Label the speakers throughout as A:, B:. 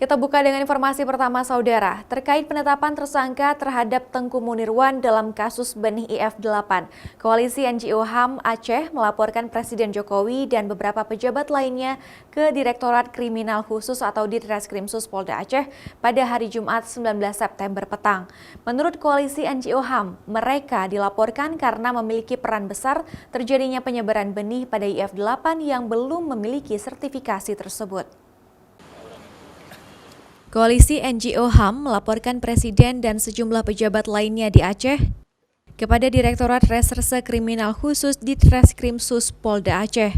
A: Kita buka dengan informasi pertama, Saudara, terkait penetapan tersangka terhadap Tengku Munirwan dalam kasus benih IF8. Koalisi NGO HAM Aceh melaporkan Presiden Jokowi dan beberapa pejabat lainnya ke Direktorat Kriminal Khusus atau Ditreskrimsus Polda Aceh pada hari Jumat 19 September petang. Menurut Koalisi NGO HAM, mereka dilaporkan karena memiliki peran besar terjadinya penyebaran benih pada IF8 yang belum memiliki sertifikasi tersebut. Koalisi NGO HAM melaporkan Presiden dan sejumlah pejabat lainnya di Aceh kepada Direktorat Reserse Kriminal Khusus Ditreskrimsus Polda Aceh.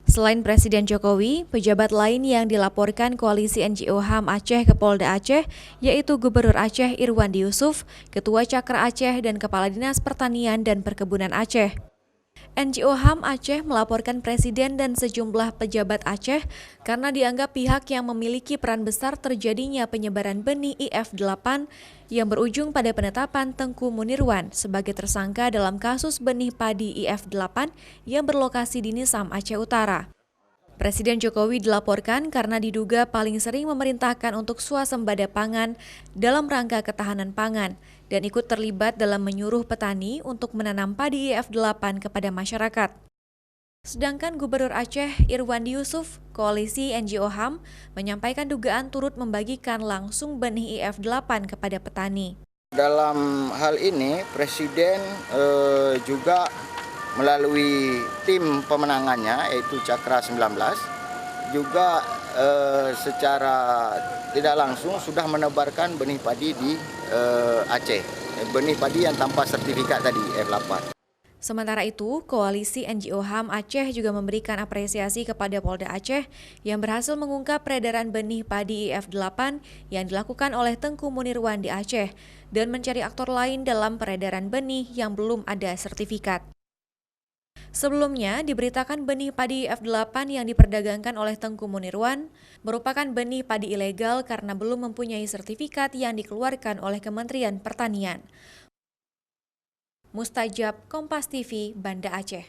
A: Selain Presiden Jokowi, pejabat lain yang dilaporkan Koalisi NGO HAM Aceh ke Polda Aceh yaitu Gubernur Aceh Irwandi Yusuf, Ketua Cakra Aceh dan Kepala Dinas Pertanian dan Perkebunan Aceh. NGO HAM Aceh melaporkan Presiden dan sejumlah pejabat Aceh karena dianggap pihak yang memiliki peran besar terjadinya penyebaran benih IF8 yang berujung pada penetapan Tengku Munirwan sebagai tersangka dalam kasus benih padi IF8 yang berlokasi di Nisam, Aceh Utara. Presiden Jokowi dilaporkan karena diduga paling sering memerintahkan untuk swasembada pangan dalam rangka ketahanan pangan dan ikut terlibat dalam menyuruh petani untuk menanam padi IF8 kepada masyarakat. Sedangkan Gubernur Aceh Irwandi Yusuf, Koalisi NGO HAM, menyampaikan dugaan turut membagikan langsung benih IF8 kepada petani.
B: Dalam hal ini, Presiden juga melalui tim pemenangannya yaitu Cakra 19 juga secara tidak langsung sudah menebarkan benih padi di Aceh, benih padi yang tanpa sertifikat tadi F8.
A: Sementara itu, Koalisi NGO HAM Aceh juga memberikan apresiasi kepada Polda Aceh yang berhasil mengungkap peredaran benih padi IF8 yang dilakukan oleh Tengku Munirwan di Aceh dan mencari aktor lain dalam peredaran benih yang belum ada sertifikat. Sebelumnya, diberitakan benih padi IF8 yang diperdagangkan oleh Tengku Munirwan merupakan benih padi ilegal karena belum mempunyai sertifikat yang dikeluarkan oleh Kementerian Pertanian. Mustajab, Kompas TV, Banda Aceh.